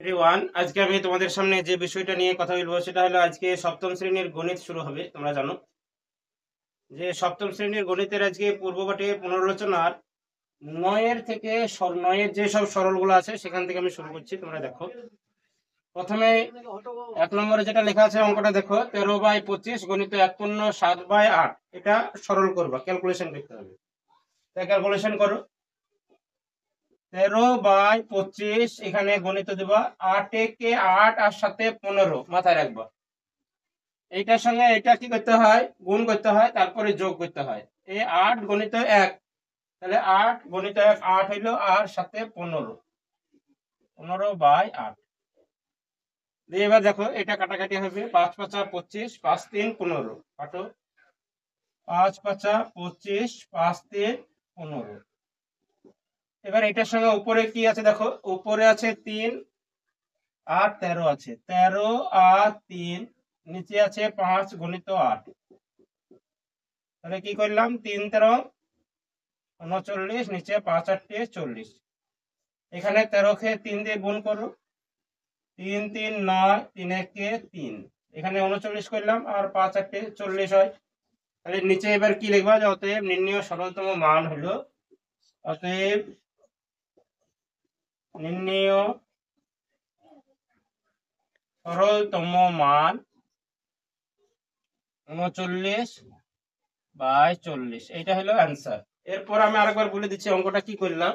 Everyone, আজকে আমি তোমাদের সামনে যে বিষয়টা নিয়ে কথা বলবো সেটা হলো আজকে সপ্তম শ্রেণীর গণিত শুরু হবে। তোমরা জানো যে সপ্তম শ্রেণীর গণিতের আজকে পূর্বপাঠে পুনরালোচনার নয়ের থেকে নয়ের যে সব সরলগুলো আছে সেখান থেকে আমি শুরু করছি। তোমরা দেখো, প্রথমে 1 নম্বরে যেটা লেখা আছে অঙ্কটা দেখো, 13/25 গণিত 1/7/8। এটা সরল করবা, ক্যালকুলেশন করতে হবে। তাই ক্যালকুলেশন করো। 13/25 এখানে গণিত দিবা 8 কে 8 আর সাথে 15 মাথায় রাখবা। এইটার সঙ্গে এটা কি করতে হয়, গুণ করতে হয়, তারপরে যোগ করতে হয়। এই 8 গণিত 1, তাহলে 8 গণিত 1 8 হইলো, আর সাথে 15/8 দিয়ে এবার দেখো এটা কাটাকাটি হবে। 5 5 25, 5 3 15 কাটো। 5 5 25, 5 3 15। এবার এটার সঙ্গে উপরে কি আছে দেখো, উপরে আছে 3 আর 13 আছে, 13 আর 3, নিচে আছে 5 গণিত 8। তাহলে কি করলাম, 3 13 39, নিচে 5 8 40। এখানে 13 কে 3 দিয়ে গুণ করো, 3 3 9, 3 1 3। এখানে 39 করলাম, আর 5 8 40 হয়। তাহলে নিচে এবার কি লিখবা, যে অতএব নির্ণয় সরলতম মান হলো, অতএব নির্ণয় সরলতম মান 39/40। এইটা হলো অ্যান্সার। এরপর আমি আরেকবার বলে দিচ্ছি অঙ্কটা কি করলাম।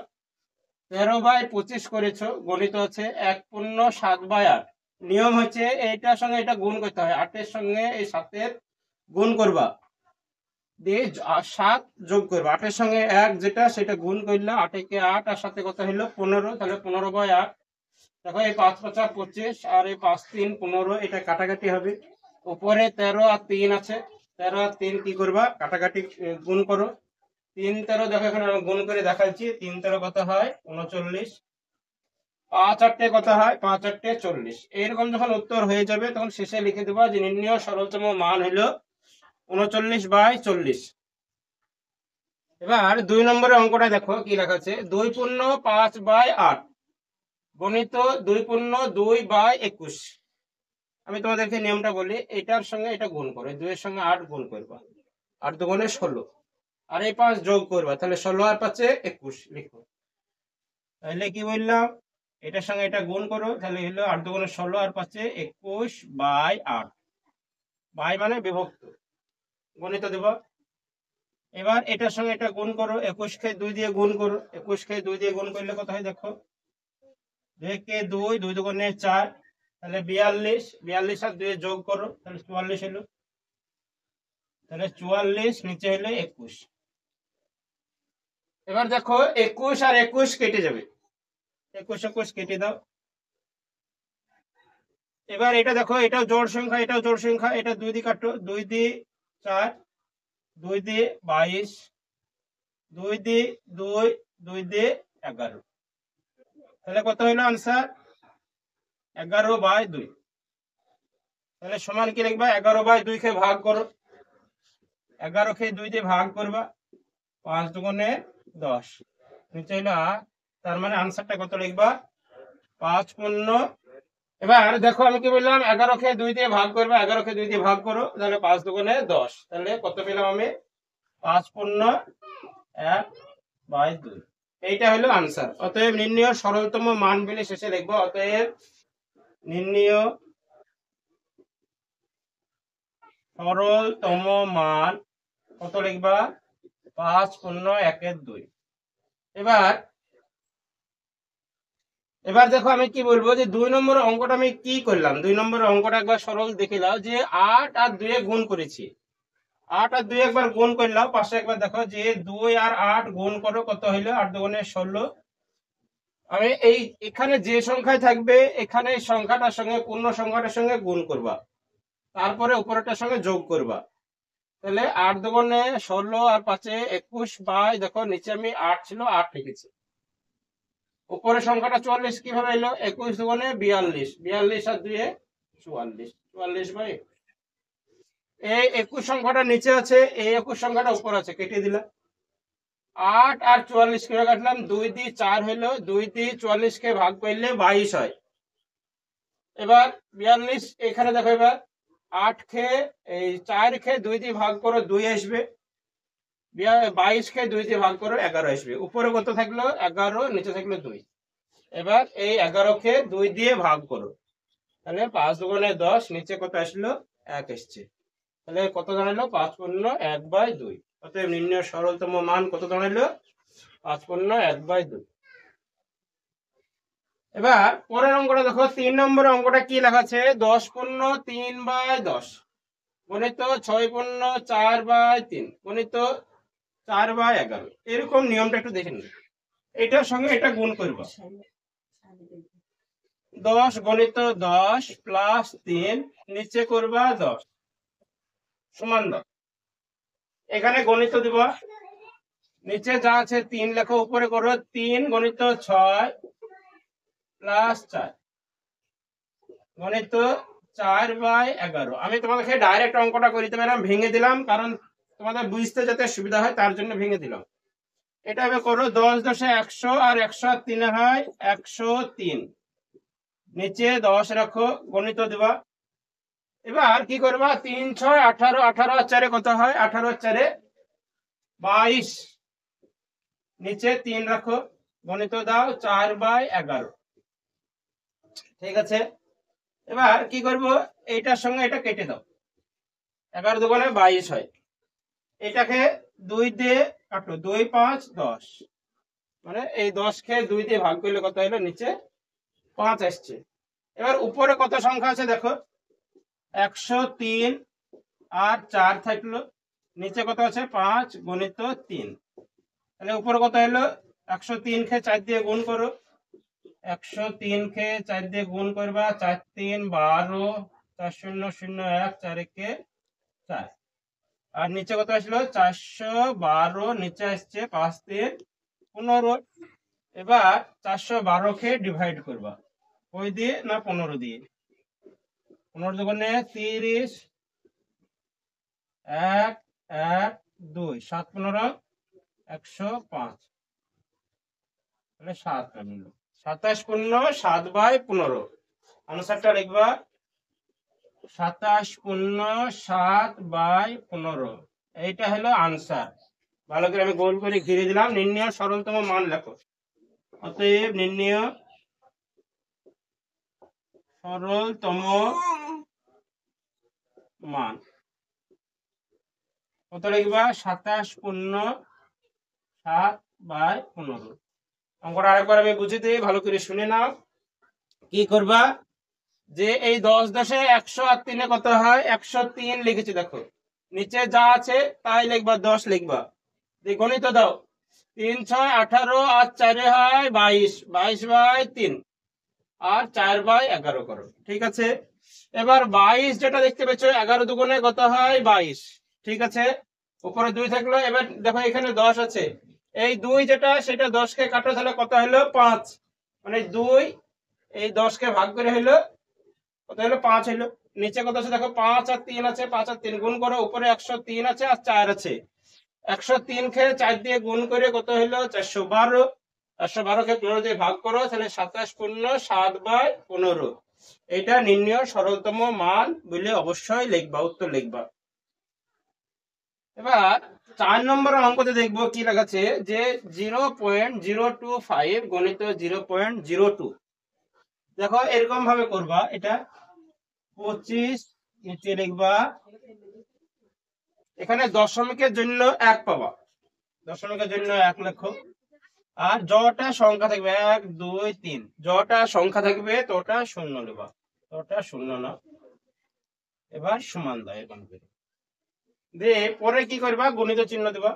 13/25 করেছো, গণিত হচ্ছে 1/7/8। নিয়ম হচ্ছে এইটার সঙ্গে এটা গুণ করতে হয়, 8 এর সঙ্গে এই 7 গুণ করবা, দিয়ে 7 যোগ করবা। 8 এর সঙ্গে 1 যেটা সেটা গুণ করলে 8 কে 8 আর সাথে কত হলো 15, তাহলে 15/8। দেখো এই 5 5 25 আর এই 5 3 15, এটা কাটাকাটি হবে। উপরে 13 আর 3 আছে, 13 আর 3 কি করবা, কাটাকাটি গুণ করো। 3 13, দেখো এখানে আমি গুণ করে দেখাচ্ছি। 3 13 কত হয় 39, 5 8 কত হয় 5 8 40। এরকম যখন উত্তর হয়ে যাবে তখন শেষে লিখে দেবা যে নির্ণয় সরলতম মান হলো 39/40। এবার 2 নম্বরের অঙ্কটা দেখো কি লেখা আছে, 2 পূর্ণ 5/8 গণিত 2 পূর্ণ 2/21। আমি তোমাদেরকে নিয়মটা বলি, এটার সঙ্গে এটা গুণ করো, 2 এর সঙ্গে 8 গুণ করবা, 8 দুগুণে 16, আর এই 5 যোগ করবা, তাহলে 16 আর 5 21 লিখো। তাহলে কি বললাম, এটার সঙ্গে এটা গুণ করো, তাহলে হলো 8 দুগুণে 16 আর 5 21/8। বাই মানে বিভক্ত, গণিত দেব। এবার এটার সঙ্গে এটা গুণ করো, 21 কে 2 দিয়ে গুণ করো, 21 কে 2 দিয়ে গুণ করলে কত হয় দেখো, 2 কে 2, 2 দুগুণে 4, তাহলে 42, 42 আর 2 যোগ করো, তাহলে 44 হলো। তাহলে 44, নিচে হলো 21। এবার দেখো 21 আর 21 কেটে যাবে, 21 21 কেটে দাও। এবার এটা দেখো, এটাও জোড় সংখ্যা, এটাও জোড় সংখ্যা, এটা 2 দিয়ে কাটো, 2 দিয়ে 4, 2 দিয়ে 22, 2 দিয়ে 2, 2 দিয়ে 11। তাহলে কত হলো আনসার, 11/2। তাহলে সমান কি লিখবা, 11/2 কে ভাগ করো, 11 কে 2 দিয়ে ভাগ করবা, 5 দুগুণে 10, নিচে হলো 8। তার মানে আনসারটা কত লিখবা, 5 পূর্ণ। এবার দেখো আমি কি বললাম, 11 কে 2 দিয়ে ভাগ করবা, 11 কে 2 দিয়ে ভাগ করো, তাহলে 5 দুগুণে 10, তাহলে কত পেলাম আমি, 5 পূর্ণ 1/2। এইটা হলো আনসার। অতএব নির্ণয় সরলতম মান বলে শেষে লিখবো, অতএব নির্ণয় সরলতম মান কত লিখবা, 5 পূর্ণ 1/2। এবার দেখো আমি কি বলবো, যে 2 নম্বরের অঙ্কটা আমি কি করলাম। 2 নম্বরের অঙ্কটা একবার সরল দেখে নাও, যে 8 আর 2 গুণ করেছি, 8 আর 2 একবার গুণ করলাম, পাশে একবার দেখো যে 2 আর 8 গুণ করো, কত হইলো, 8 দুগুণে 16। আমি এই এখানে যে সংখ্যায় থাকবে এখানে এই সংখ্যাটার সঙ্গে পূর্ণ সংখ্যাটার সঙ্গে গুণ করবা, তারপরে উপরেরটার সঙ্গে যোগ করবা। তাহলে 8 দুগুণে 16 আর 5 21, বাই দেখো নিচে আমি 8 ছিল 8 লিখেছি, উপরে সংখ্যাটা 44 কিভাবে এলো, 21 দুগুণে 42, 42 আর 2 44, 44/21। এই 21 সংখ্যাটা নিচে আছে, এই 21 সংখ্যাটা উপর আছে, কেটে দিলাম। 8 আর 44 করে কাটলাম, 2 দিয়ে 4 হলো, 2 দিয়ে 44 কে ভাগ করলে 22 হয়। এবার 42 এখানে দেখো, এবার 8 খেয়ে এই 4 খেয়ে 2 দিয়ে ভাগ করো 2 আসবে, 22 খেয়ে 2 দিয়ে ভাগ করো 11 আসবে। উপরে কত থাকলো 11, নিচে থাকলো 2। এবার এই 11 কে 2 দিয়ে ভাগ করো, তাহলে 5 দুগুণে 10, নিচে কত আসলো 1 আসছে। তাহলে কত দাঁড়ালো 5 পূর্ণ 1/2। অতএব নির্ণয় সরলতম মান কত দাঁড়ালো 5 পূর্ণ 1/2। এবার পরের অঙ্কটা দেখো, 3 নম্বরের অঙ্কটা কি লেখা আছে, 10 পূর্ণ 3/10 গণিত 6 পূর্ণ 4/3 গণিত 4/11। এরকম নিয়মটা একটু দেখে নিন। এটার সঙ্গে এটা গুণ করবা, 10 গণিত 10 প্লাস 3 নিচে করবা 10 সমান 10। এখানে গণিত দিবা, নিচে যা আছে 3 লেখো, উপরে করো 3 গণিত 6 প্লাস 4 গণিত 4/11। আমি তোমাদেরকে ডাইরেক্ট অঙ্কটা করে দিতে পারলাম, ভেঙে দিলাম, কারণ তোমাদের বুঝতে যাতে সুবিধা হয় তার জন্য ভেঙে দিলাম। এটা হবে করো 10 10 100 আর 100 আর 3 হয় 103, নিচে 10 রাখো, গণিত দিবা। এবার কি করবা, 3 6 18, 18 আর 4 কত হয়, 18 আর 4 22, নিচে 3 রাখো, গণিত দাও 4/11। ঠিক আছে, এবার কি করব, এইটার সঙ্গে এটা কেটে দাও, 11 দুগুণে 22 হয়। এটাকে 2 দিয়ে কাটো, 2 5 10, মানে এই 10 কে 2 দিয়ে ভাগ করলে কত হলো, নিচে 5 আসছে। এবার উপরে কত সংখ্যা আছে দেখো, 103 আর 4 থাকলো, নিচে কত আছে 5 গণিত 3। তাহলে উপরে কত হলো, 103 কে 4 দিয়ে গুণ করো, 103 কে 4 দিয়ে গুণ করবা, 4 3 12, 4 0 0 1, 4 কে 4, আর নিচে কত আসলো 412, নিচে আসছে 5 3 15। এবার 412 কে ডিভাইড করবা, ওই দিয়ে না 15 দিয়ে, 15 দুগুণে 30, 1 1 2, 7 15 105, তাহলে 7 মিলল। 27 পূর্ণ 7/15, আনসারটা লিখবা 27 পূর্ণ 7/15। এইটা হলো আনসার। ভালো করে আমি গোল করে ঘিরে দিলাম। নির্ণয় সরলতম মান লেখো। অতএব নির্ণয় সরলতম মান কত লিখবা, 27 পূর্ণ 7/15। অঙ্কটা আরেকবার আমি বুঝিয়ে দিই, ভালো করে শুনে নাও। কি করবা, যে এই 10 10 100 আর 3 কত হয়, 103 লিখেছি দেখো, নিচে যা আছে তাই লিখবা, 10 লিখবা, গণিত দাও 3 6 18 আর 4 হয় 22, 22/3 আর 4/11 করো। ঠিক আছে, এবার 22 যেটা দেখতে পেয়েছো, 11 দুগুণে কত হয় 22। ঠিক আছে, উপরে 2 থাকলো। এবার দেখো এখানে 10 আছে, এই 2 যেটা সেটা 10 কে কাটো, তাহলে কত হলো 5, মানে 2 এই 10 কে ভাগ করে হলো কত হলো 5 হলো। নিচে কত আছে দেখো, 5 আর 3 আছে, 5 আর 3 গুণ করো, উপরে 103 আছে আর 4 আছে, 103 কে 4 দিয়ে গুণ করে কত হলো 412, 412 কে 15 দিয়ে ভাগ করো, তাহলে 27 পূর্ণ 7/15। এটা নির্ণয় সরলতম মান বলে অবশ্যই লিখবা, উত্তর লিখবা। এবার 4 নম্বরের অঙ্কতে দেখবো কি লেখা আছে, যে 0.025 গণিত 0.02। দেখো এরকম ভাবে করবা, এটা 25 নিচে লিখবা, এখানে দশমিকের জন্য 1 পাবা, দশমিকের জন্য 1 লেখো, আর যটা সংখ্যা থাকবে 1 2 3, যটা সংখ্যা থাকবে তোটা শূন্য নেবা, তোটা শূন্য না। এবার সমান দাও, এরকম করে দিয়ে পরে কি করবা, গণিত চিহ্ন দেবা,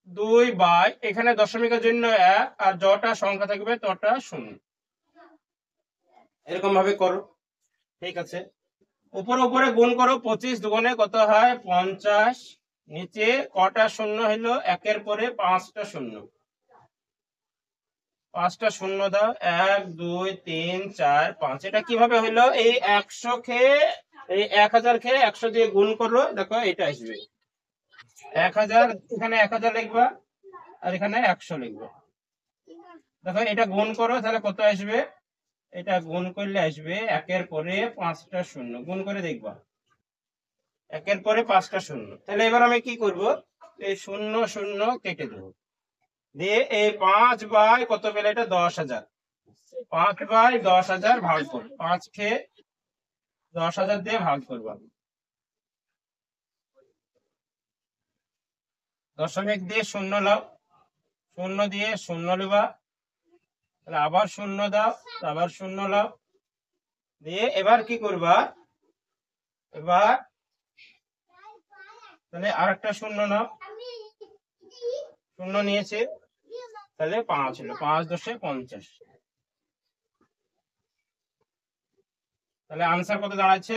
2 এখানে দশমিকের জন্য 1 আর যটা সংখ্যা থাকবে তোটা শূন্য, এরকম ভাবে করো। ঠিক আছে, উপরে উপরে গুণ করো, 25 দুগুণে কত হয় 50, নিচে কটা শূন্য হলো, 1-এর পরে 5টা শূন্য, 5টা শূন্য দাও, 1 2 3 4 5। এটা কিভাবে হলো, এই 100 কে এই 1000 কে 100 দিয়ে গুণ করো, দেখো এটা আসবে 1000, এখানে 1000 লিখবা আর এখানে 100 লিখবা। দেখো এটা গুণ করো, তাহলে কত আসবে এটা গুণ করলে আসবে একের পরে 5টা শূন্য, গুণ করে দেখবা একের পরে 5টা শূন্য। তাহলে এবার আমি কি করব, এই শূন্য শূন্য কেটে দেবো, দিয়ে এই 5 বাই কত পেলে এটা 10,000, 5 বাই 10,000 ভাগ করবো, 5 কে 10,000 দিয়ে ভাগ করবো। দশমিক দিয়ে শূন্য লাও, শূন্য দিয়ে শূন্য লিবা, তাহলে আবার শূন্য দাও, আবার শূন্য লাও, দিয়ে এবার কি করবা, এবার তাহলে আরেকটা শূন্য নাও, শূন্য নিয়েছে, তাহলে 5 হলো, 5 দশে 50। তাহলে আনসার কত দাঁড়াচ্ছে,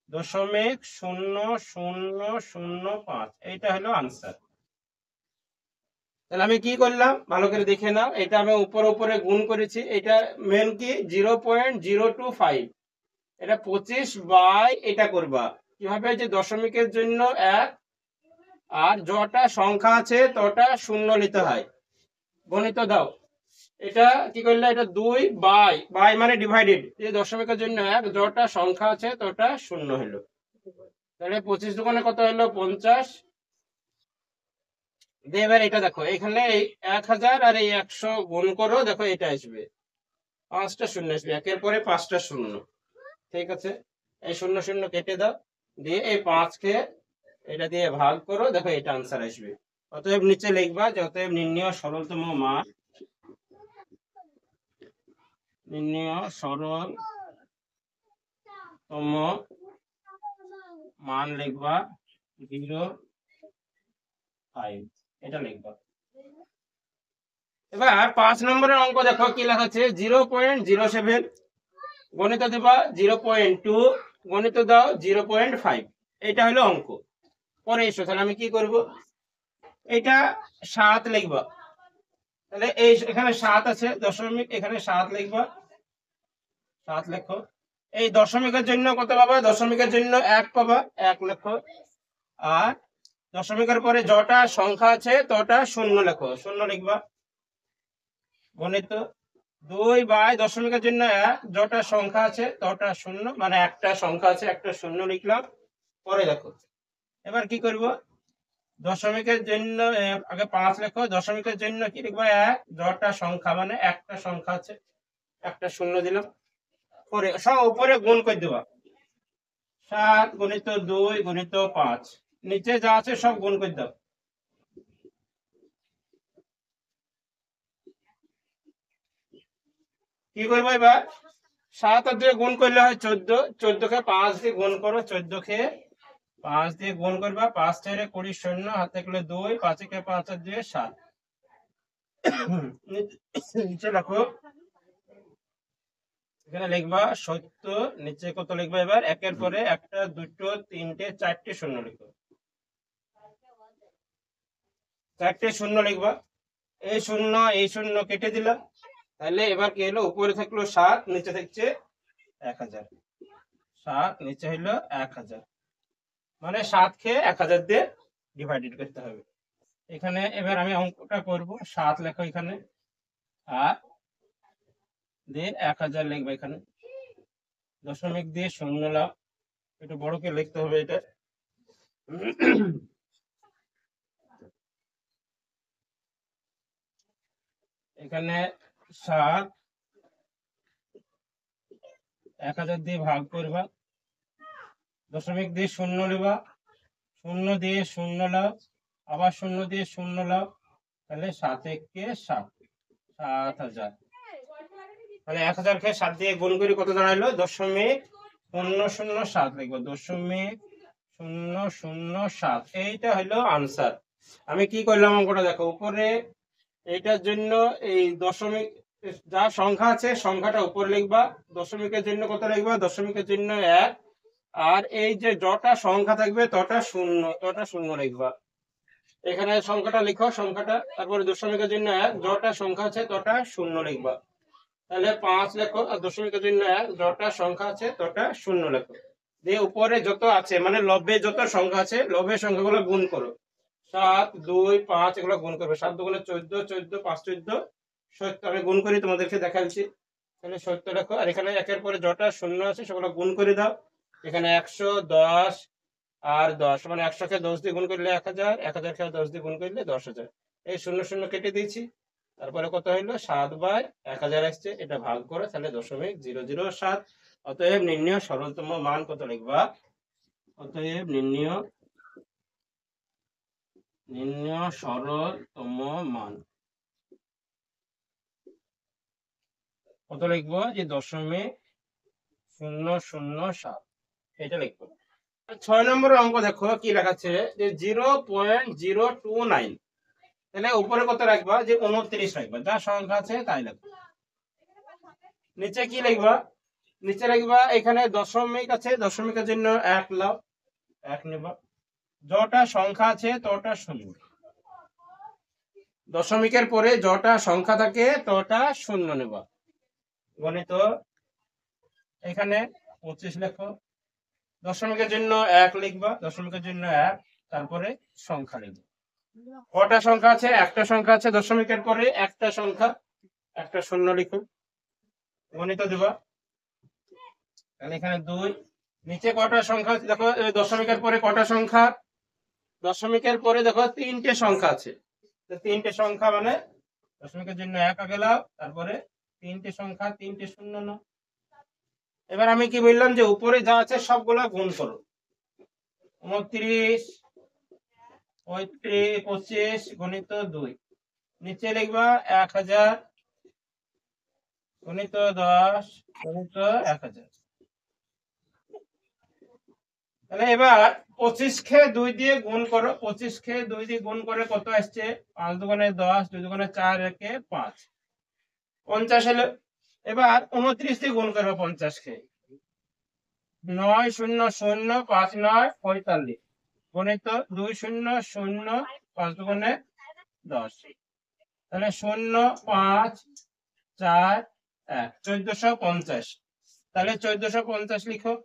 দশমিক শূন্য 0.0005, এইটা হলো আনসার। তাহলে আমি কি করলাম ভালো করে দেখে নাও, এটা আমি উপরে উপরে গুণ করেছি, এটা মেন কি 0.025, এটা 25 বাই এটা করবা কিভাবে, যে দশমিকের জন্য 1 আর যটা সংখ্যা আছে তটা শূন্য নিতে হয়, গণিত দাও। এটা কি করলে, এটা 2 বাই বাই মানে ডিভাইডেড, যে দশমিকের জন্য 1 যটা সংখ্যা আছে তটা শূন্য হলো, তাহলে 25 দোকানে কত হলো 50। দিয়ে এবার এটা দেখো, এখানে এই 1000 আর এই 100 গুণ করো, দেখো এটা আসবে 5টা শূন্য আসবে, একের পরে 5টা শূন্য। ঠিক আছে, এই শূন্য শূন্য কেটে দাও, দিয়ে এই 5 কে এটা দিয়ে ভাগ করো, দেখো এটা আনসার আসবে। অতএব নিচে লিখবা যে অতএব নির্ণয় সরলতম মান, নির্ণয় সরলতম মান লিখবা 0.5, এটা লিখবা। এবার 5 নম্বরের অঙ্ক দেখো কি লেখা আছে, 0.07, গণিত দেবা 0.2, গণিত দাও 0.5, এটা হলো অঙ্ক। পরে এসো, তাহলে আমি কি করব, এটা 7 লিখবা, তাহলে এই এখানে 7 আছে দশমিক, এখানে 7 লিখবা, 7 লেখো। এই দশমিকের জন্য কত পাবা, দশমিকের জন্য 1 পাবা, 1 লেখো। আর দশমিকের পরে যটা সংখ্যা আছে তটা শূন্য লেখো, শূন্য লিখবা। গণিত 2 বাই দশমিকের জন্য 1, যটা সংখ্যা আছে তটা শূন্য, মানে একটা সংখ্যা আছে একটা শূন্য লিখলাম। পরে দেখো এবার কি করব, দশমিকের জন্য আগে 5 লেখো, দশমিকের জন্য কি লিখবো 1, যটা সংখ্যা মানে একটা সংখ্যা আছে একটা শূন্য দিলাম। পরে সব উপরে গুণ করে দেবা, 7 গুণিত 2 গুণিত 5, নিচে যা আছে সব গুণ করে দাও। কি করবো এবার, 7 আর 2 গুণ করলে হয় 14, 14 কে 5 দিয়ে গুণ করো, 14 কে 5 দিয়ে গুণ করবা, 5 4 20 শূন্য, হাতে গেলে 2, 5 কে 5 আর 2 7। নিচে দেখো এখানে লিখবা 70, নিচে কত লিখবা, এবার একের পরে 1টা 2টো 3টে 4টে শূন্য লিখো, 4টে শূন্য লিখবা। এই শূন্য কেটে দিলাম, তাহলে এবার কি হলো, উপরে থাকলো 7, নিচে থাকছে 1000, 7 নিচে হলো 1000, মানে 7 কে 1000 দিয়ে ডিভাইডেড করতে হবে। এখানে এবার আমি অঙ্কটা করব, 7 লেখো এখানে, আর দিয়ে 1000 লিখবো এখানে, দশমিক দিয়ে শূন্য লাভ, একটু বড় করে লিখতে হবে এটা। এখানে 7 1000 দিয়ে ভাগ করবা, দশমিক দিয়ে শূন্য লিবা, শূন্য দিয়ে শূন্য লাভ, আবার শূন্য দিয়ে শূন্য লাভ, তাহলে 7 একে 7, 7000। তাহলে 1000 কে 7 দিয়ে গুণ করে কত দাঁড়ালো, 0.007 লিখবো, 0.007, এইটা হলো আনসার। আমি কি করলাম অঙ্কটা দেখো, উপরে এইটার জন্য এই দশমিক যা সংখ্যা আছে সংখ্যাটা উপরে লিখবা, দশমিকের জন্য কত লিখবা, দশমিকের জন্য 1, আর এই যে যটা সংখ্যা থাকবে তটা শূন্য লিখবা। এখানে সংখ্যাটা লিখো, সংখ্যাটা, তারপরে দশমিকের জন্য 1, যটা সংখ্যা আছে তটা শূন্য লিখবা, তাহলে 5 লেখো, আর দশমিকের জন্য 1, যটা সংখ্যা আছে তটা শূন্য লেখো, দিয়ে উপরে যত আছে মানে লব্বে যত সংখ্যা আছে লব্বের সংখ্যাগুলো গুণ করো, 7 2 5 এগুলো গুণ করবে, 7 2 14, 14 5 14, 70 আমি গুণ করি তোমাদেরকে দেখাচ্ছি। তাহলে 70 লেখো, আর এখানে একের পরে যটা শূন্য আছে সেগুলো গুণ করে দাও। এখানে 110 আর 10, মানে 100 কে 10 দিয়ে গুণ করলে 1000, 1000 কে 10 দিয়ে গুণ করলে 10,000। এই শূন্য শূন্য কেটে দিয়েছি, তারপরে কত হইলো 7/1000 আসছে, এটা ভাগ করে তাহলে 0.007। অতএব নির্ণয় সরলতম মান কত লিখবা? অতএব নির্ণয় সরলতম মান কত লিখবো? যে 0.007 এটা লিখবো। 6 নম্বর অঙ্ক দেখো কি লেখাচ্ছে, যে 0.029। তাহলে উপরে কত রাখবা? যে 29 রাখবা, যা সংখ্যা আছে তাই লিখবা। নিচে কি লিখবা? নিচে লিখবা এখানে দশমিক আছে, দশমিকের জন্য 1 লাও, 1 নেবা। যটা সংখ্যা আছে তটা শূন্য, দশমিকের পরে যটা সংখ্যা থাকে তটা শূন্য নেবা। গণিত এখানে 25 লেখো, দশমিকের জন্য 1 লিখবা, দশমিকের জন্য 1, তারপরে সংখ্যা লিখবা। কটা সংখ্যা আছে? একটা সংখ্যা আছে, দশমিকের পরে একটা সংখ্যা, একটা শূন্য লিখো, গণিত দিবা। তাহলে এখানে 2। নিচে কটা সংখ্যা আছে দেখো, দশমিকের পরে কটা সংখ্যা? দশমিকের পরে দেখো 3টে সংখ্যা আছে, তো 3টে সংখ্যা মানে দশমিকের জন্য 1 আগে লাও, তারপরে 3টে সংখ্যা, 3টে শূন্য নাও। এবার আমি কি বললাম, যে উপরে যা আছে সবগুলা গুণ করো। 29, 25 গণিত 2। নিচে লিখবা 1000 গণিত 10 গণিত 1000। তাহলে এবার 25 কে 2 দিয়ে গুণ করো, 25 কে 2 দিয়ে গুণ করে কত আসছে? 5 দুগুণে 10, 2 দুগুণে 4, 1 5, 50 হলো। এবার 29 দিয়ে গুণ করো 50 কে, 9 0 0 5 9 45 গণিত 2 0 0 5 দুগুণে 10। তাহলে 0 5 4 1 1450। তাহলে 1450 লিখো।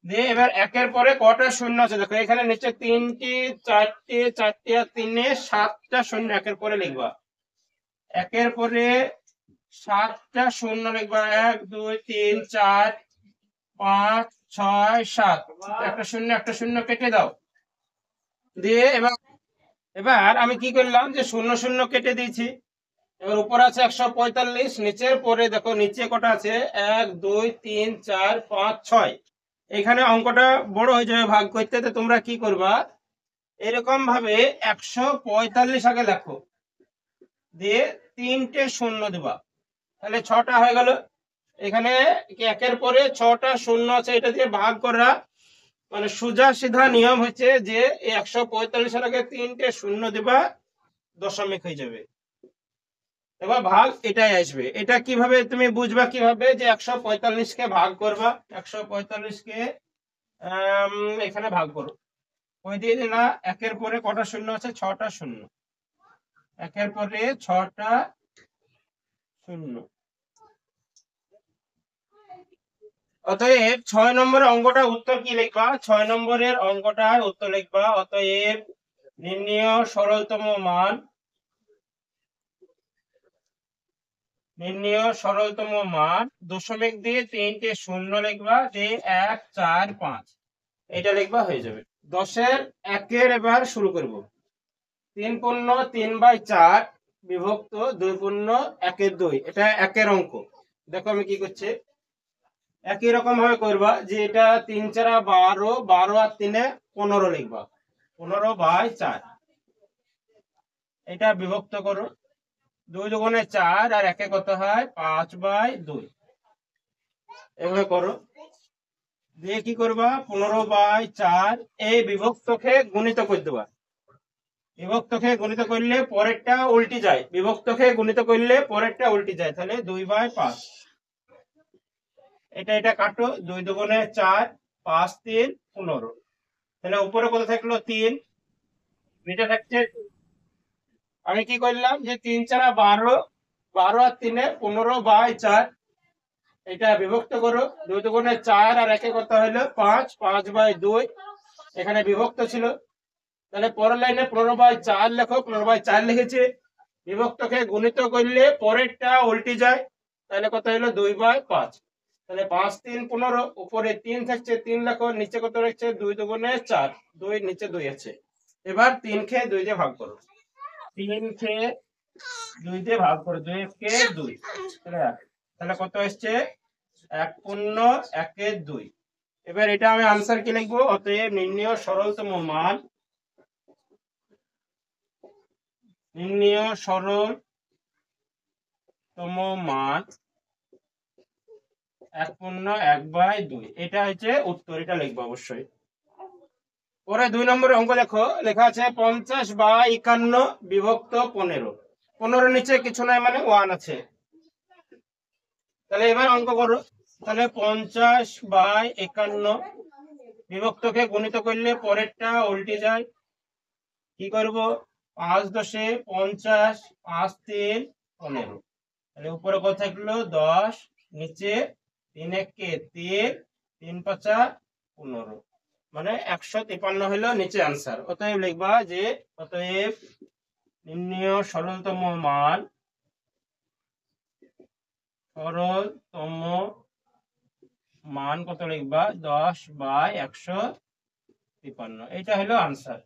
দিয়ে এবার একের পরে কটা শূন্য আছে দেখো, এখানে নিচে 3টে 4টে 4টে আর 3-এ 7টা শূন্য একের পরে লিখবা। একের পরে 7টা শূন্য লিখবা, 1 2 3 4 5 6 7, একটা শূন্য কেটে দাও। দিয়ে এবার আমি কি করলাম, যে শূন্য শূন্য কেটে দিয়েছি। এবার উপরে আছে 145, নিচের পরে দেখো নিচে কটা আছে, 1 2 3 4 5 6। এখানে অঙ্কটা বড় হয়ে যাবে ভাগ করতে, তো তোমরা কি করবা, এরকম ভাবে 145 আগে লেখো, দিয়ে 3টে শূন্য দিবা, তাহলে 6টা হয়ে গেল। এখানে একের পরে 6টা শূন্য আছে, এটা দিয়ে ভাগ করা মানে সোজা সিধা নিয়ম হচ্ছে যে 145 এর আগে 3টে শূন্য দিবা, দশমিক হয়ে যাবে। এবার ভাগ এটাই আসবে। এটা কিভাবে তুমি বুঝবা, কিভাবে? যে 145 কে ভাগ করবা, 145 কে এখানে ভাগ করো। ওই দিয়ে না, একের পরে কটা শূন্য আছে? 6টা শূন্য, একের পরে 6টা শূন্য। অতএব 6 নম্বরের অঙ্কটা উত্তর কি লিখবা? 6 নম্বরের অঙ্কটার উত্তর লিখবা, অতএব নির্ণয় সরলতম মান দশমিক দিয়ে 3টে শূন্য লিখবা, দিয়ে 1 4 5 এটা লিখবা, হয়ে যাবে। 10-এর 1-এর এবার শুরু করব। 3 পূর্ণ 3/4 বিভক্ত 2 পূর্ণ 1-এর 2, এটা 1-এর অঙ্ক। দেখো আমি কি করছি, একই রকম ভাবে করবা, যে এটা 3 4 12, 12 আর 3-এ 15 লিখবা, 15/4 এটা বিভক্ত করো। 2 দুগুণে 4 আর 1-এ কত হয়? 5/2 এভাবে করো। দিয়ে কি করবা, 15/4 এই বিভক্তকে গুণিত করে দেবা। বিভক্তকে গুণিত করলে পরেরটা উল্টি যায়, বিভক্তকে গুণিত করলে পরেরটা উল্টি যায়, তাহলে 2/5। এটা কাটো, 2 দুগুণে 4, 5 3 15। তাহলে উপরে কত থাকলো? 3, নিচে থাকছে। আমি কি করলাম, যে 3 4 12, 12 আর 3-এ 15/4 এটা বিভক্ত করো। 2 দুগুণে 4 আর 1-এ কত হলো? 5, 5/2 এখানে বিভক্ত ছিল। তাহলে পরের লাইনে 15/4 লেখো, 15/4 লিখেছে। বিভক্তকে গুণিত করলে পরেরটা উল্টে যায়, তাহলে কত হলো 2/5। তাহলে 5 3 15, উপরে 3 থাকছে 3 লেখো, নিচে কত রাখছে 2 দুগুণে 4, 2 নিচে 2 আছে। এবার 3 কে 2 দিয়ে ভাগ করো, 3 কে 2 দিয়ে ভাগ করো, 2 কে 2, তাহলে কত আসছে 1/1 এবার এটা আমি আনসার কি লিখবো, অতএব নির্ণয় সরলতম মান, নির্ণয় সরলতম মান 1/1/2, এটা হচ্ছে উত্তর, এটা লিখবো অবশ্যই। পরে 2 নম্বরের অঙ্ক দেখো, লেখা আছে 50/51 বিভক্ত 15, 15 নিচে কিছু নাই মানে 1 আছে। তাহলে এবার অঙ্ক করো, তাহলে 50/51 বিভক্তকে গুণিত করলে পরেরটা উল্টে যায়, কি করব, 5 10 50, 5 3 15, তাহলে উপরে কত থাকলো 10, নিচে 3 1 3, 3 5 15, মানে 153 হলো নিচে আনসার। অতএব লিখবা যে অতএব নির্ণয় সরলতম মান, সরলতম মান কত লিখবা 10/153, এটা হলো আনসার।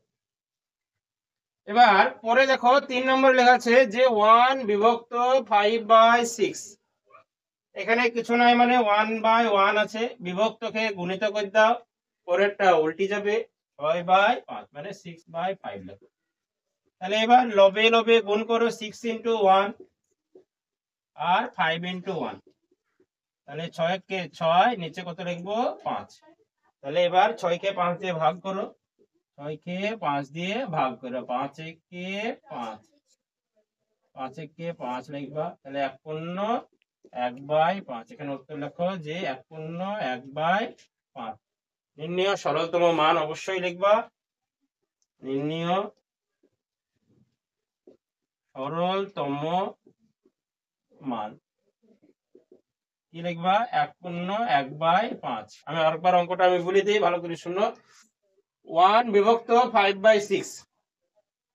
এবার পরে দেখো 3 নম্বর লেখা আছে যে 1 বিভক্ত 5/6, এখানে কিছু নাই মানে 1/1 আছে, বিভক্তকে গুণিত করে দাও, পরেরটা উল্টে যাবে, 6/5 মানে 6/5 লেখো। তাহলে এবার লবে লবে গুণ করো, 6 × 1 আর 5 × 1, তাহলে 6 কে 6, নিচে কত লিখবো 5, তাহলে এবার 6 কে 5 দিয়ে ভাগ করো, 6 কে 5 দিয়ে ভাগ করো, 5 × 5, 5 × 5 লিখবা, তাহলে 1/1/5, এখানে উত্তর লেখো যে 1/1/5। নির্ণয় সরলতম মান অবশ্যই লিখবা, নির্ণয় সরলতম মান কি লিখবা 1/1/5। আমি আরেকবার অঙ্কটা আমি বলে দিই, ভালো করে শুনো। 1 বিভক্ত 5/6,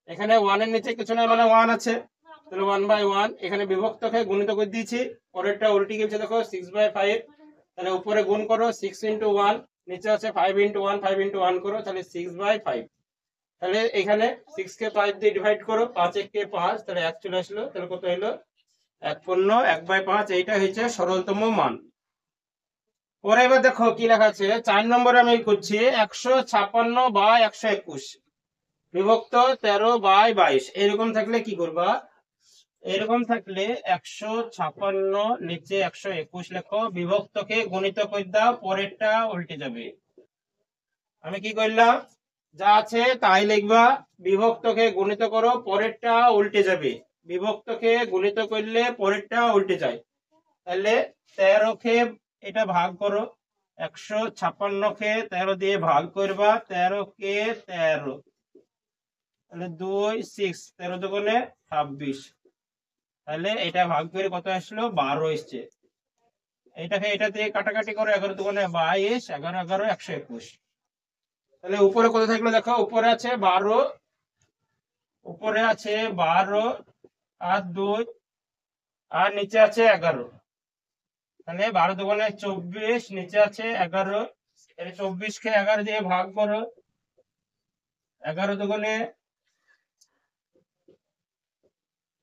এখানে 1 এর নিচে কিছু না মানে 1 আছে, তাহলে 1/1, এখানে বিভক্তকে গুণিত করে দিয়েছি, পরেরটা উল্টে গেছে দেখো 6/5, তাহলে উপরে গুণ করো 6 × 1, নিচে আছে 5 × 1, 5 × 1 করো, তাহলে 6/5, তাহলে এখানে 6 কে 5 দিয়ে ডিভাইড করো, 5 × 5, তাহলে 1 চলে আসলো, তাহলে কত হলো 1/1/5, এইটা হচ্ছে সরলতম মান। পরে এবার দেখো কি লেখা আছে 4 নম্বরে আমি করছি 156/121 বিভক্ত 13/22, এরকম থাকলে কি করবা, এরকম থাকলে 156 নিচে 121 লেখো, বিভক্তকে গুণিত করে দাও, পরেরটা উল্টে যাবে। আমি কি করলাম, যা আছে তাই লিখবা, বিভক্তকে গুণিত করো, পরেরটা উল্টে যাবে, বিভক্তকে গুণিত করলে পরেরটা উল্টে যায়, তাহলে 13 কে এটা ভাগ করো, 156 কে 13 দিয়ে ভাগ করবা, 13 কে 13, তাহলে 2 6, 13 দুগুণে 26, তাহলে এটা ভাগ করে কত আসলো 12 এসছে। এটাকে এটা দিয়ে কাটাকাটি করে 11 দুগুণে 22, 11 11 121, তাহলে উপরে কত থাকলো দেখো, উপরে আছে 12, উপরে আছে 12 আর 2, আর নিচে আছে 11, তাহলে 12 দুগুণে 24, নিচে আছে 11, 24 কে 11 দিয়ে ভাগ করো, 11 দুগুণে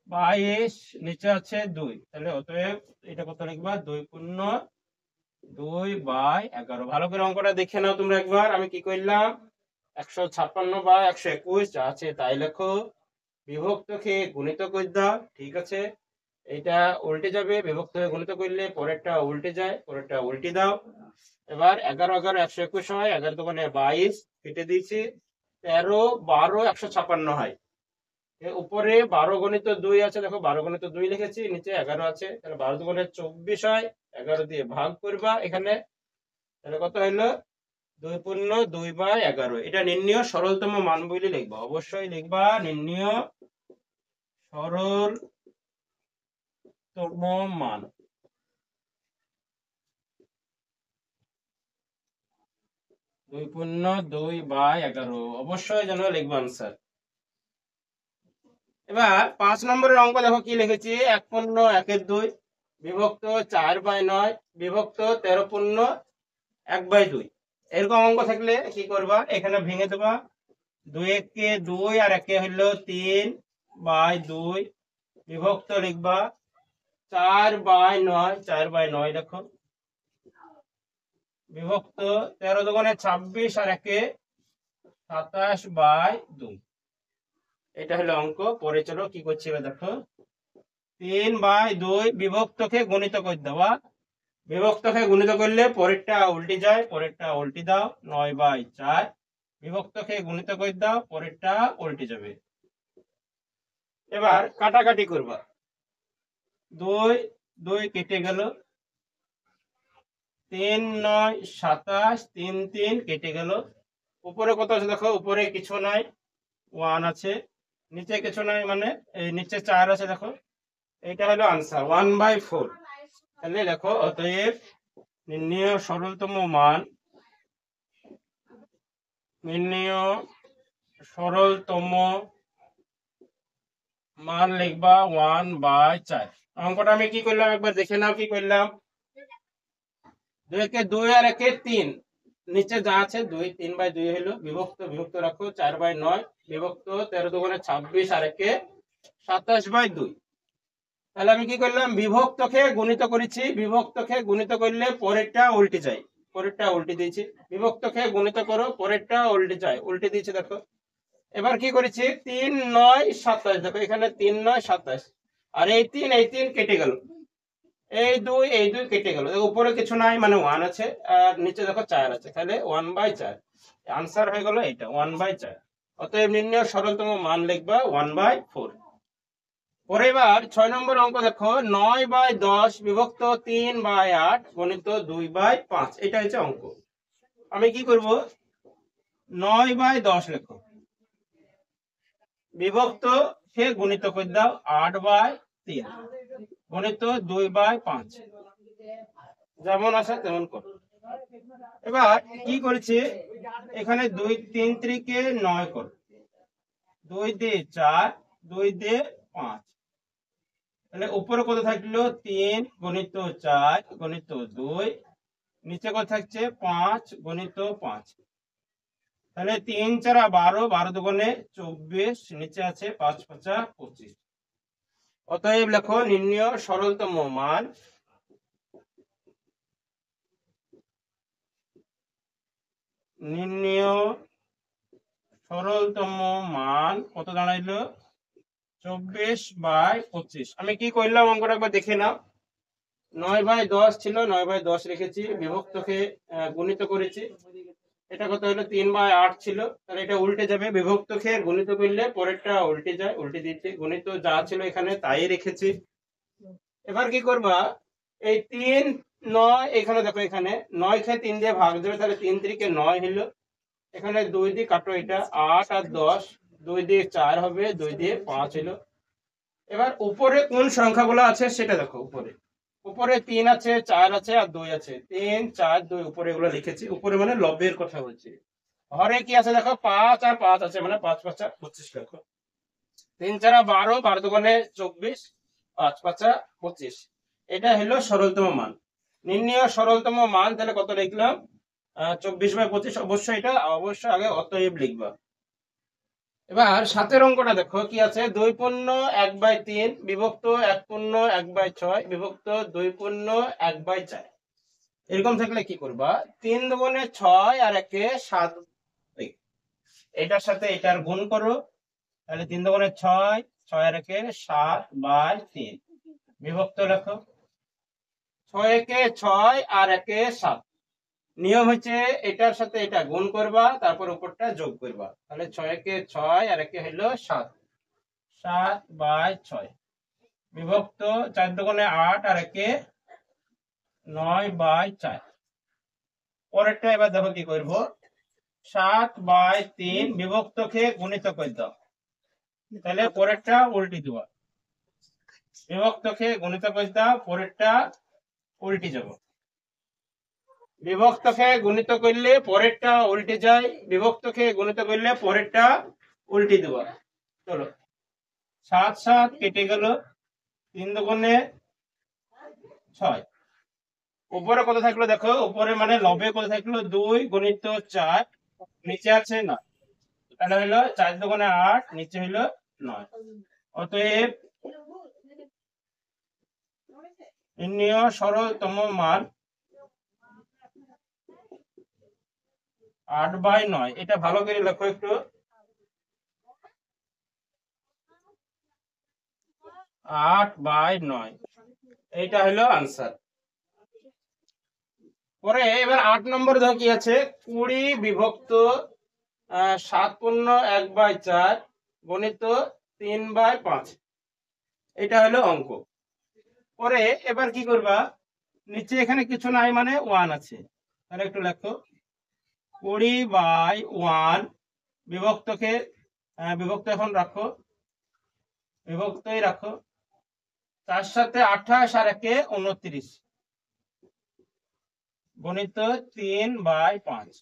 22, নিচে আছে 2, তাহলে অতএব এটা কত লিখবা 2/2/11। ভালো করে অঙ্কটা দেখে নাও তোমরা একবার, আমি কি করলাম 156/121 যা আছে তাই লেখো, বিভক্তকে গুণিত করে দাও, ঠিক আছে, এটা উল্টে যাবে, বিভক্তকে গুণিত করলে পরেরটা উল্টে যায়, পরেরটা উল্টে দাও। এবার 11 11 121 হয়, 11 দুগুণে 22 কেটে দিয়েছি, 13 12 156 হয়, উপরে 12 গণিত 2 আছে, দেখো 12 গণিত 2 লিখেছি, নিচে 11 আছে, তাহলে 12 দুগুণে 24 হয়, 11 দিয়ে ভাগ করবা এখানে, তাহলে কত হলো 2/2/11, এটা নির্ণয় সরলতম মান বলে লিখবা, অবশ্যই লিখবা নির্ণয় সরলতম মান। 2/2/11 অবশ্যই যেন লিখবা আনসার। এবার 5 নম্বরের অঙ্ক দেখো কি লিখেছি, 1 পূর্ণ 1/2 বিভক্ত 4/9 বিভক্ত 13 পূর্ণ 1/2। এরকম অঙ্ক থাকলে কি করবা, এখানে ভেঙে দেবা। 2 একে 2 আর একে হলো 3/2 বিভক্ত লিখবা 4/9, 4/9 দেখো বিভক্ত 13 দুগুণে 26 আর একে 27/2। এটা হলো অঙ্ক। পরে চলো কি করছি এবার দেখো, 3/2 বিভক্তকে গুণিত করে দেওয়া। বিভক্তকে গুণিত করলে পরেরটা উল্টে যায়, পরেরটা উল্টে দাও। 9/4 বিভক্তকে গুণিত করে দাও, পরেরটা উল্টে যাবে। এবার কাটাকাটি করবা, 2 2 কেটে গেল, 3 9 27, 3 3 কেটে গেল। উপরে কত আছে দেখো, উপরে কিছু নাই, 1 আছে। নিচে কিছু নাই মানে এই নিচে 4 আছে দেখো। এটা হলো আনসার 1/4। তাহলে দেখো অতএব নির্ণেয় সরলতম মান, নির্ণেয় সরলতম মান লিখবা 1/4। অঙ্কটা আমি কি করলাম একবার দেখে নাও কি করলাম। 2 একে 2 আর একে 3, নিচে যা আছে 2, 3/2 হলো বিভক্ত, বিভক্ত রাখো 4/9 বিভক্ত 13 দুগুণে 26 আর একে 27/2। তাহলে আমি কি করলাম, বিভক্তকে গুণিত করেছি। বিভক্তকে গুণিত করলে পরেরটা উল্টে যায়, পরেরটা উল্টে দিয়েছি। বিভক্তকে গুণিত করো, পরেরটা উল্টে যায়, উল্টে দিয়েছি দেখো। এবার কি করেছি, 3 9 27 দেখো, এখানে 3 9 27 আর এই 3 কেটে গেল, এই 2 কেটে গেল। উপরে কিছু নাই মানে 1 আছে, আর নিচে দেখো 4 আছে, তাহলে 1/4 আনসার হয়ে গেল এটা 1/4। অতএব নির্ণয় সরলতম মান লিখবা 1/4। পরে এবার 6 নম্বর অঙ্ক দেখো, 9/10 বিভক্ত 3/8 গণিত 2/5। এটা হচ্ছে অঙ্ক। আমি কি করব, 9/10 লেখো, বিভক্ত সে গুণিত করে দাও 8/3 গণিত 2/5, যেমন আছে তেমন করো। এবার কি করেছে, এখানে 2 3 ত্রিকে 9 করো, 2 দিয়ে 4, 2 দিয়ে 5। তাহলে উপরে কত থাকলো, 3 গণিত 4 গণিত 2, নিচে কত থাকছে 5 গণিত 5। তাহলে 3 4 12, 12 দুগুণে 24, নিচে আছে 5 5 25। অতএব লেখো নির্ণেয় সরলতম মান, নির্ণেয় সরলতম মান কত দাঁড়াইলো, 24/25। আমি কি করলাম অঙ্কটা একবার দেখে নাও। 9/10 ছিল, 9/10 রেখেছি, বিভক্তকে গুণিত করেছি। এটা কত হলো, 3/8 ছিল, তাহলে এটা উল্টে যাবে। বিভক্তকে গুণিত করলে পরেরটা উল্টে যায়, উল্টে দিচ্ছি। গুণিত যা ছিল এখানে তাই রেখেছি। এবার কি করবা, এই 3 9 এখানে দেখো, এখানে 9 কে 3 দিয়ে ভাগ দেবে, তাহলে 3 3 9 হলো। এখানে 2 দিয়ে কাটো, এটা 8 আর 10, 2 দিয়ে 4 হবে, 2 দিয়ে 5 হলো। এবার উপরে কোন সংখ্যাগুলো আছে সেটা দেখো। উপরে উপরে 3 আছে, 4 আছে আর 2 আছে। 3 4 2 উপরে এগুলো লিখেছি। উপরে মানে লবের কথা বলছি। ঘরে কি আছে দেখো, 5 আর 5 আছে, মানে 5 5 25 দেখো। 3 4 12, 12 দুগুণে 24, 5 5 25। এটা হলো সরলতম মান। নির্ণেয় সরলতম মান তাহলে কত লিখলাম, 24/25। অবশ্যই এটা অবশ্যই আগে অতএব লিখবা। এবার 7 অঙ্কটা দেখো কি আছে, 2 পূর্ণ 1/3 বিভক্ত 1 পূর্ণ 1/6 বিভক্ত 2 পূর্ণ 1/4। এরকম থাকলে কি করবা, 3 দুগুণে 6 আর একে 7, এটার সাথে এটার গুণ করো। তাহলে 3 দুগুণে 6, 6 আর একে 7/3 বিভক্ত লেখো 6 একে 6 আর একে 7। নিয়ম হচ্ছে এটার সাথে এটা গুণ করবা, তারপর উপরটা যোগ করবা। তাহলে 6 একে 6 আর একে হলো 7, 7/6 বিভক্ত 4 দুগুণে 8 আর একে 9/4। পরেরটা এবার দেখো কি করব, 7/3 বিভক্তকে গুণিত করে দাও। তাহলে পরেরটা উল্টে দিবা, বিভক্তকে গুণিত করে দাও, পরেরটা উল্টে যাব। বিভক্তকে গুণিত করলে পরেরটা উল্টে যায়, বিভক্তকে গুণিত করলে পরেরটা উল্টে দেবা। চলো 7 7 কেটে গেল, 3 দুগুণে 6। উপরে কত থাকলো দেখো, উপরে মানে লবে কত থাকলো 2 গুণিত 4, নিচে আছে 9, তাহলে হলো 4 দুগুণে 8, নিচে হলো 9। অতএব নির্ণেয় সরলতম মান 8/9। এটা ভালো করে লেখো একটু, 8/9, এইটা হলো আনসার। পরে এবার 8 নম্বর দেখো কি আছে, 20 বিভক্ত 7/1/4 গণিত 3/5, এটা হলো অঙ্ক। পরে এবার কি করবা, নিচে এখানে কিছু নাই মানে 1 আছে, তাহলে একটু লেখো 20/1 বিভক্তকে বিভক্ত এখন রাখো, বিভক্তই রাখো, 4 সাথে 28 আর 1 29 গণিত 3/5।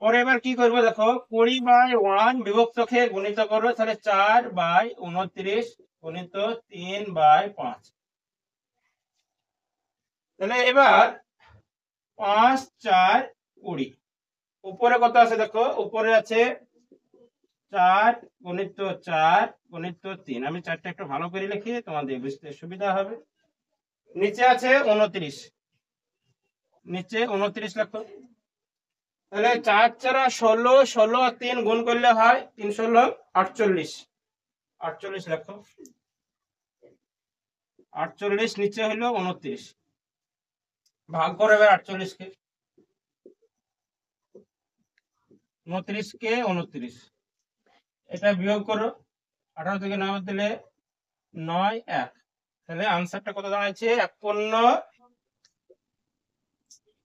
পরে এবার কি করবো দেখো, 20/1 বিভক্তকে গুণিত করো, তাহলে 4/29 গণিত 3/5। তাহলে এবার 5 4 20, উপরে কত আছে দেখো, উপরে আছে 4 গণিত 4 গণিত 3, আমি 4টা একটু ভালো করে লিখি তোমাদের বুঝতে সুবিধা হবে। নিচে আছে 29, নিচে 29 লেখো, তাহলে 4 4 16, 16 আর 3 গুণ করলে হয় 3 16 48, 48 লেখো, 48 নিচে হলো 29, ভাগ করো এবার 48 কে, 29 কে 29, এটা বিয়োগ করো, 18 থেকে 9 দিলে 9 1, তাহলে আনসারটা কত দাঁড়াচ্ছে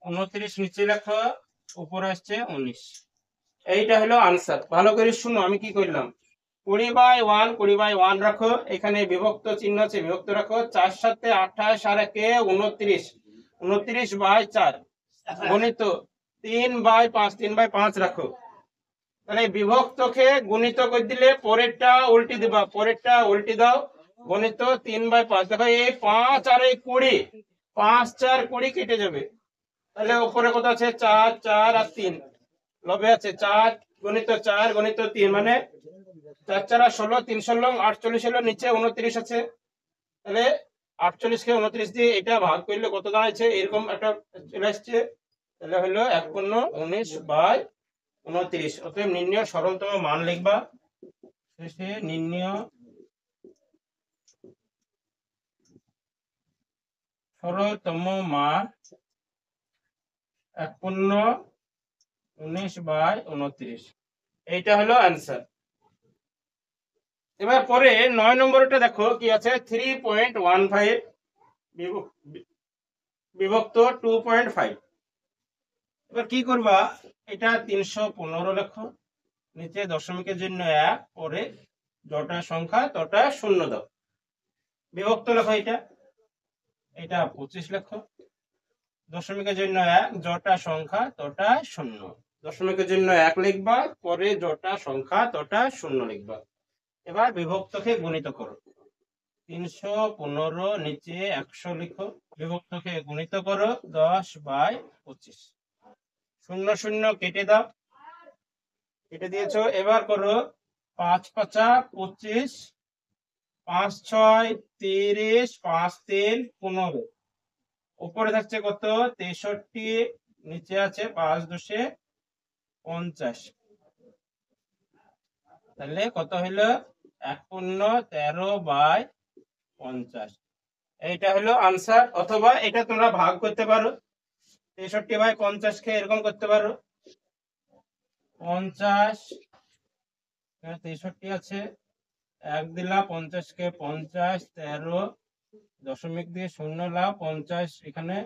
29, নিচে লেখো, উপরে আসছে 19। এইটা হলো আনসার। ভালো করে শুনো আমি কি করলাম, 20/1 20/1 রাখো, এখানে বিভক্ত চিহ্ন আছে বিভক্ত রাখো, 4 সাথে 28 আর 1 29, 29/4 গণিত 3/5, 3/5 রাখো। তাহলে বিভক্তকে গুণিত করে দিলে পরেরটা উল্টি দিবা, পরেরটা উল্টি দাও, গণিত 3/5। দেখো এই 5 আর এই 20, 5 4 20 কেটে যাবে, তাহলে উপরে কত আছে 4 4 আর 3, লবে আছে 4 গণিত 4 গণিত 3, মানে 4 4 আর 16, 3 16 48 হলো, নিচে 29 আছে, তাহলে 48 কে 29 দিয়ে এটা ভাগ করলে কত দাঁড়াচ্ছে, এরকম একটা চলে আসছে, তাহলে হলো 19/29। অতএব নির্ণেয় সরলতম মান লিখবা, শেষে নির্ণেয় সরলতম মান 19/29, এইটা হলো অ্যান্সার। এবার পরে 9 নম্বরটা দেখো কি আছে, 3.15 বিভক্ত 2.5। এবার কি করবা, এটা 315 লেখো, নিচে দশমিকের জন্য 1, পরে যটা সংখ্যা তটা শূন্য দাও, বিভক্ত লেখো, এটা 25 লেখো, দশমিকের জন্য 1, যটা সংখ্যা তটা শূন্য, দশমিকের জন্য 1 লিখবা, পরে যটা সংখ্যা তটা শূন্য লিখবা। এবার বিভক্তকে গুণিত করো, 315 নিচে 100 লিখো, বিভক্তকে গুণিত করো 10/25, 0 0 কেটে দাও, কেটে দিয়েছো। এবার করো 5 5 25, 5 6 30, 5 3 15, উপরে থাকছে কত 63, নিচে আছে 5 10 50, তাহলে কত হলো 13/50, এইটা হলো আনসার। অথবা এটা তোমরা ভাগ করতে পারো, 63/50 কে এরকম করতে পারো, 50 63 আছে, 1 দিলা, 50 কে 50, 13 দশমিক দিয়ে 0 লাও, 50 এখানে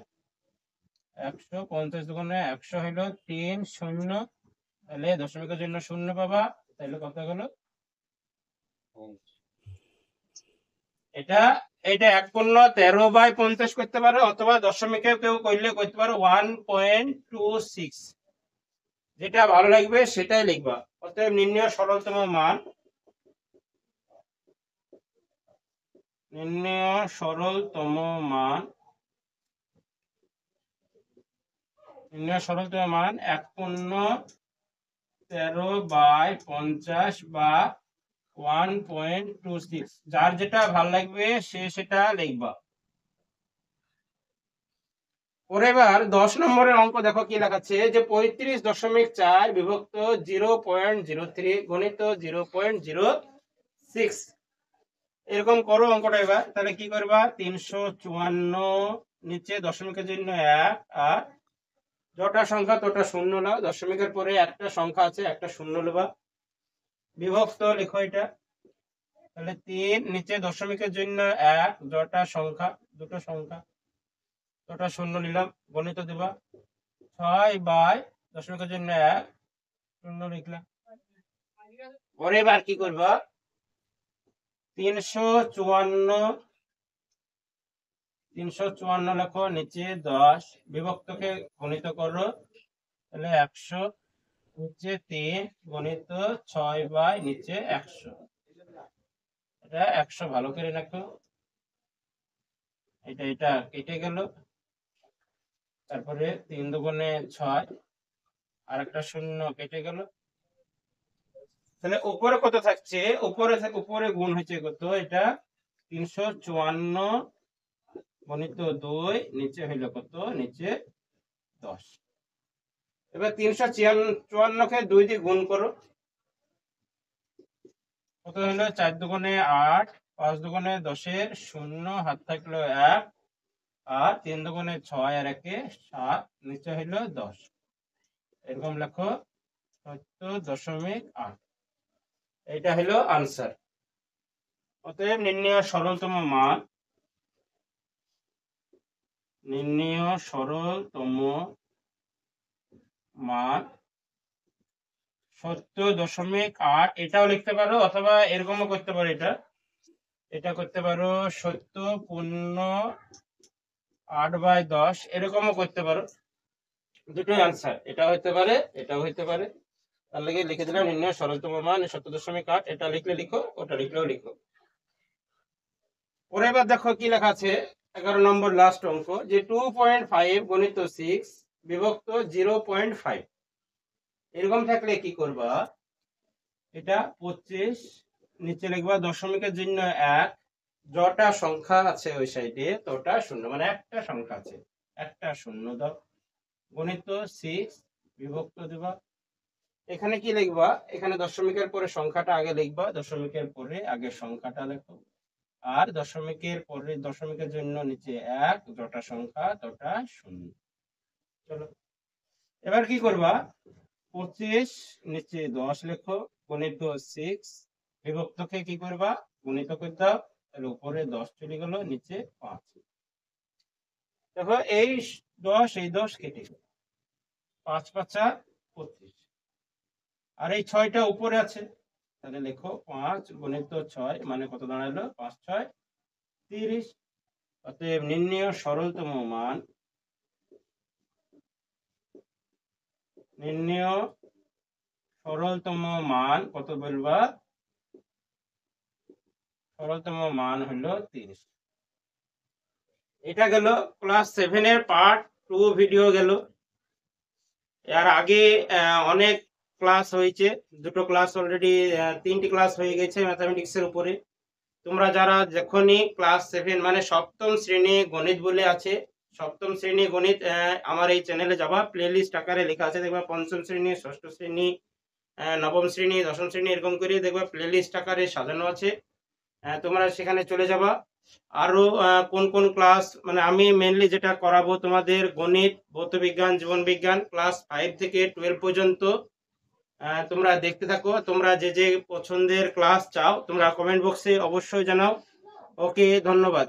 100, 50 দুগুণে 100 হলো 3 0, তাহলে দশমিকের জন্য 0 পাবা, তাহলে কত হলো এটা, এইটা 13/50 করতে পারো, অথবা দশমিকে কেউ করলে করতে পারো 1.26, যেটা ভালো লাগবে সেটাই লিখবা। অতএব নির্ণেয় সরলতম মান নির্ণয় সরলতম মান, নির্ণয় সরলতম মান 1/13/50 বা 1.26। যার যেটা ভাল লাগবে সে সেটা লিখবা। পরে এবার 10 নম্বরের অঙ্ক দেখো কি লেখাচ্ছে যে 35.4 বিভক্ত 0.03 গণিত 0.06। এরকম করো অঙ্কটা। এবার তাহলে কি করবা, 354 নিচে দশমিকের জন্য 1 আর যটা সংখ্যা তটা শূন্য নাও, দশমিকের পরে একটা সংখ্যা আছে একটা শূন্য নেবা, বিভক্ত লিখো এটা। তাহলে 3 নিচে দশমিকের জন্য 1 যটা সংখ্যা দুটো সংখ্যা তটা শূন্য নিলাম, গণিত দেবা 6 দশমিকের জন্য 1 শূন্য লিখলাম। পরে এবার কি করবা, 354 লেখো, নিচে 10 বিভক্তকে গণিত করো, তাহলে 100 নিচে 3 গণিত 6 নিচে 100। এটা 100 ভালো করে রাখো। এটা কেটে গেল, তারপরে 3 দুগুণে 6 আর একটা শূন্য কেটে গেল। তাহলে উপরে কত থাকছে, উপরে গুণ হচ্ছে কত, এটা 354 গণিত 2 নিচে হইলো কত, নিচে 10। এবার 354 কে 2 দিয়ে গুণ করো, কত হলো, 4 দুগুণে 8, 5 দুগুণে 10 শূন্য হাত থাকলো 1 আর 3 দুগুণে 6 আর 1 7 নিচে হইলো 10। এরকম লেখো 70.8। এটা হলো আনসার। অতএব নির্ণয় সরলতম মান, নির্ণয় সরলতম মান 70.8। এটাও লিখতে পারো অথবা এরকমও করতে পারো, এটা করতে পারো 70.8/10 এরকমও করতে পারো। দুটোই আনসার, এটা হইতে পারে এটাও হইতে পারে। তার লাগে লিখে দিলাম নির্ণয় সরলতম মান 70.8। এটা লিখলে লিখো, ওটা লিখলেও লিখো। পরে এবার দেখো কি লেখা আছে 11 নম্বর লাস্ট অঙ্ক, যে 2.5 গণিত 6 বিভক্ত 0.5। এরকম থাকলে কি করবা, এটা 25 নিচে লিখবা দশমিকের জন্য 1 যটা সংখ্যা আছে ওই সাইডে তটা শূন্য, মানে একটা সংখ্যা আছে একটা শূন্য দাও, গণিত 6 বিভক্ত দিবা। এখানে কি লিখবা, এখানে দশমিকের পরে সংখ্যাটা আগে লিখবা, দশমিকের পরে আগে সংখ্যাটা লেখো, আর দশমিকের পরে দশমিকের জন্য নিচে 1 যটা সংখ্যা তটা শূন্য। চলো এবার কি করবা, 25 নিচে 10 লেখো, গণিত 6 বিভক্তকে কি করবা, গুণিত করে দাও, তাহলে উপরে 10 চলে গেল, নিচে 5। দেখো এই 10 কেটে গেল, 5 5 25 আর এই 6টা উপরে আছে, তাহলে লেখো 5 গণিত 6 মানে কত দাঁড়ালো, 5 6 30। অতএব নির্ণয় সরলতম মান, নির্ণয় সরলতম মান কত বলবা, সরলতম মান হলো 30। এটা গেল ক্লাস 7 এর পার্ট 2 ভিডিও গেল। এর আগে অনেক ক্লাস হয়েছে, দুটো ক্লাস অলরেডি, 3টি ক্লাস হয়ে গেছে ম্যাথমেটিক্স এর উপরে। তোমরা যারা যখনই ক্লাস 7 মানে সপ্তম শ্রেণী গণিত বলে আছে, সপ্তম শ্রেণী গণিত আমার এই চ্যানেলে যাবা, প্লেলিস্ট আকারে লেখা আছে, দেখবা পঞ্চম শ্রেণী, ষষ্ঠ শ্রেণী, নবম শ্রেণী, দশম শ্রেণী এরকম করে দেখবা প্লেলিস্ট আকারে সাজানো আছে। তোমরা সেখানে চলে যাবা। আরো কোন কোন ক্লাস, মানে আমি মেইনলি যেটা করাবো তোমাদের গণিত, ভৌতবিজ্ঞান, জীবন বিজ্ঞান ক্লাস 5 থেকে 12 পর্যন্ত তোমরা দেখতে থাকো। তোমরা যে যে পছন্দের ক্লাস চাও তোমরা কমেন্ট বক্সে অবশ্যই জানাও। ওকে, ধন্যবাদ।